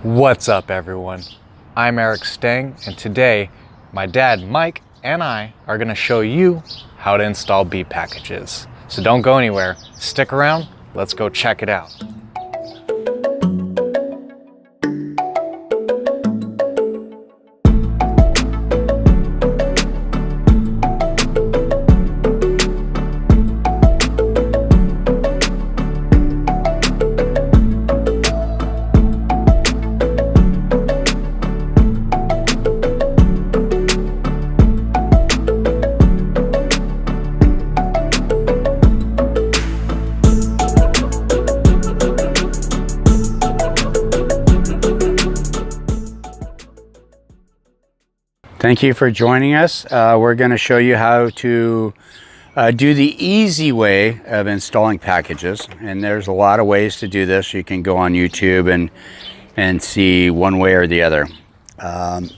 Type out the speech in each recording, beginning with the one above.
What's up, everyone? I'm Eric Stang, and today my dad Mike and I are going to show you how to install bee packages. So don't go anywhere, stick around, let's go check it out. Thank you for joining us. We're going to show you how to do the easy way of installing packages. And there's a lot of ways to do this. You can go on YouTube and see one way or the other. The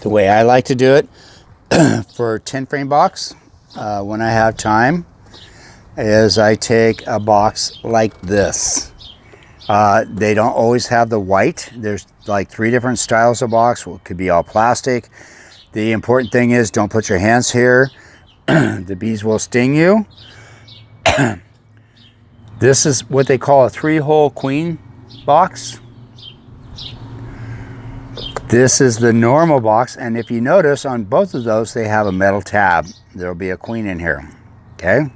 way I like to do it for 10 frame box, when I have time, is I take a box like this. They don't always have the white. There's like 3 different styles of box. It could be all plastic. The important thing is don't put your hands here. The bees will sting you. This is what they call a 3-hole queen box. This is the normal box, and if you notice on both of those they have a metal tab. There'll be a queen in here. Okay.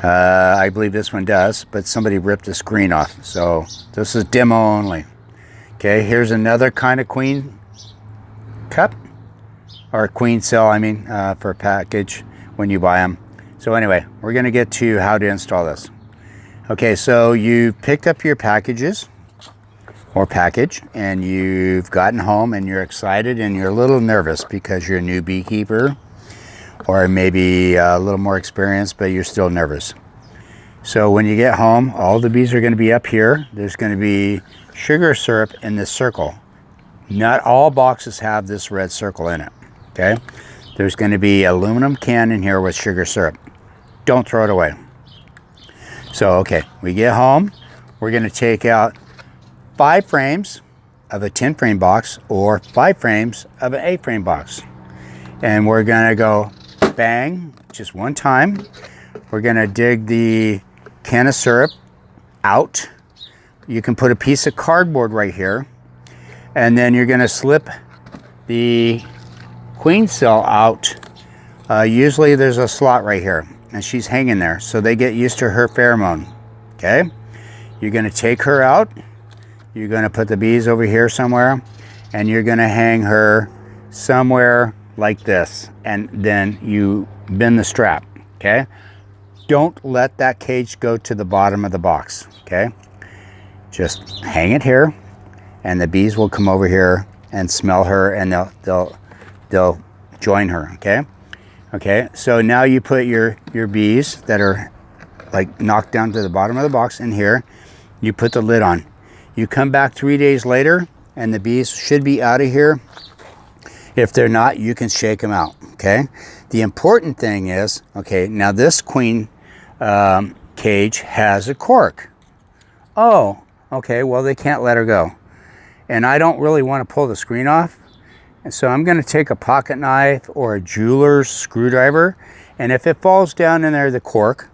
I believe this one does, but somebody ripped the screen off, so this is demo only. Okay, here's another kind of queen cup, or queen cell, I mean, for a package when you buy them. So anyway, we're going to get to how to install this. Okay, so you picked up your packages, or package, and you've gotten home and you're excited and you're a little nervous because you're a new beekeeper, or maybe a little more experienced, but you're still nervous. So when you get home, all the bees are going to be up here. There's going to be sugar syrup in this circle. Not all boxes have this red circle in it. Okay, there's going to be an aluminum can in here with sugar syrup. Don't throw it away. So okay, we get home, we're going to take out 5 frames of a 10 frame box or 5 frames of an 8 frame box, and we're going to go bang just one time. We're going to dig the can of syrup out. You can put a piece of cardboard right here, and then you're going to slip the queen cell out. Usually there's a slot right here, and she's hanging there, so they get used to her pheromone. Okay, you're going to take her out. You're going to put the bees over here somewhere, and you're going to hang her somewhere like this, and then you bend the strap. Okay, don't let that cage go to the bottom of the box. Okay, just hang it here, and the bees will come over here and smell her, and they'll join her. Okay, so now you put your bees that are like knocked down to the bottom of the box in here. You put the lid on. You come back 3 days later, and the bees should be out of here. If they're not, you can shake them out. Okay, the important thing is, okay, now this queen cage has a cork. Oh, okay, well, they can't let her go. And I don't really want to pull the screen off. And so I'm going to take a pocket knife or a jeweler's screwdriver. And if it falls down in there, the cork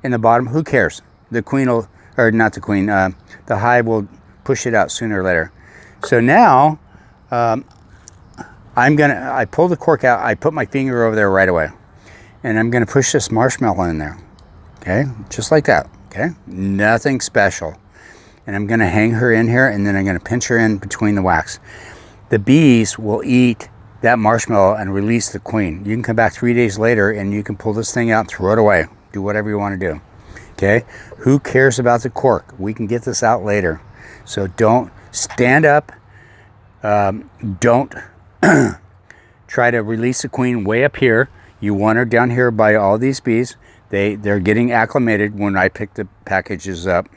in the bottom, who cares? The queen will, or not the queen, the hive will push it out sooner or later. So now, I pull the cork out, I put my finger over there right away. And I'm going to push this marshmallow in there. Okay, just like that. Okay, nothing special. And I'm going to hang her in here, and then I'm going to pinch her in between the wax. The bees will eat that marshmallow and release the queen. You can come back 3 days later and you can pull this thing out and throw it away. Do whatever you want to do. Okay, who cares about the cork? We can get this out later. So don't stand up. Don't try to release the queen way up here. You want her down here by all these bees. They're getting acclimated when I pick the packages up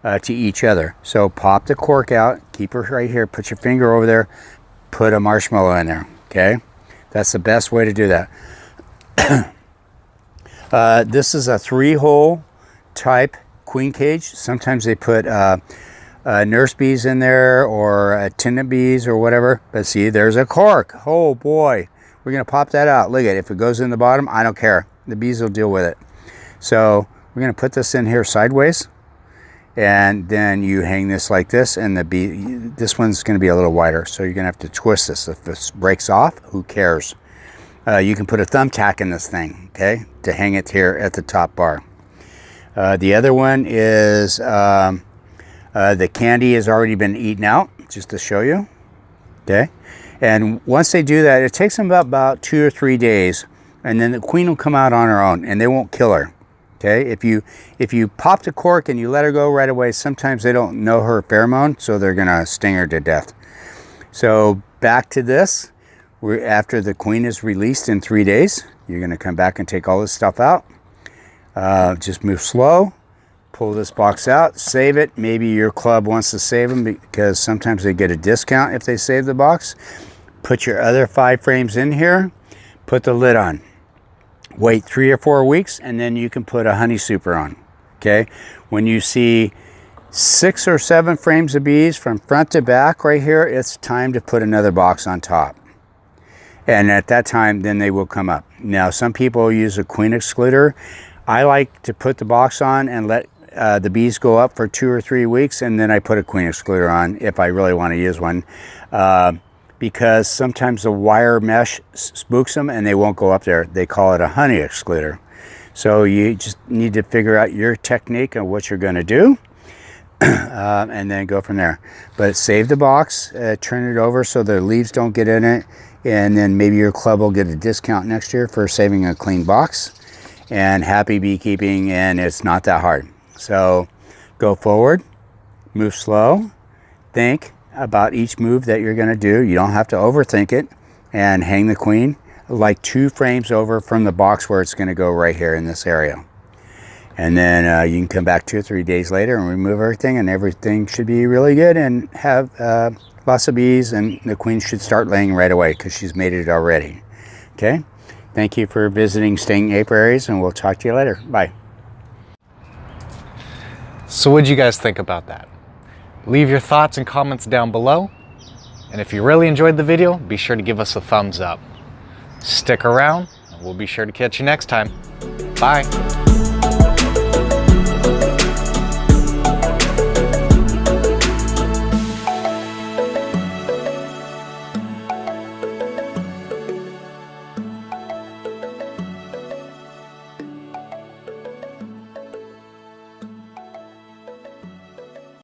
to each other. So pop the cork out, keep her right here, put your finger over there, put a marshmallow in there. Okay, that's the best way to do that. This is a 3-hole type queen cage. Sometimes they put nurse bees in there or attendant bees or whatever. But see, there's a cork. Oh boy, we're gonna pop that out. Look at it. If it goes in the bottom, I don't care. The bees will deal with it. So we're gonna put this in here sideways, and then you hang this like this, and the bee, this one's gonna be a little wider, so you're gonna have to twist this. If this breaks off, who cares? You can put a thumbtack in this thing, okay, to hang it here at the top bar. The other one is the candy has already been eaten out, just to show you, okay? And once they do that, it takes them about 2 or 3 days, and then the queen will come out on her own, and they won't kill her, okay? If you pop the cork and you let her go right away, sometimes they don't know her pheromone, so they're gonna sting her to death. So back to this, after the queen is released in 3 days, you're gonna come back and take all this stuff out. Just move slow. Pull this box out, save it. Maybe your club wants to save them because sometimes they get a discount if they save the box. Put your other 5 frames in here, put the lid on. Wait 3 or 4 weeks, and then you can put a honey super on, okay? When you see 6 or 7 frames of bees from front to back right here, it's time to put another box on top. And at that time, then they will come up. Now, some people use a queen excluder. I like to put the box on and let the bees go up for 2 or 3 weeks, and then I put a queen excluder on if I really want to use one, because sometimes the wire mesh spooks them and they won't go up there. They call it a honey excluder. So you just need to figure out your technique and what you're going to do, and then go from there. But save the box, turn it over so the leaves don't get in it, and then maybe your club will get a discount next year for saving a clean box. And happy beekeeping, and it's not that hard. So go forward, move slow, think about each move that you're gonna do. You don't have to overthink it, and hang the queen like 2 frames over from the box where it's gonna go right here in this area. And then you can come back 2 or 3 days later and remove everything, and everything should be really good and have lots of bees, and the queen should start laying right away because she's made it already, okay? Thank you for visiting Sting Apiaries, and we'll talk to you later. Bye. So what'd you guys think about that? Leave your thoughts and comments down below. And if you really enjoyed the video, be sure to give us a thumbs up. Stick around, and we'll be sure to catch you next time. Bye.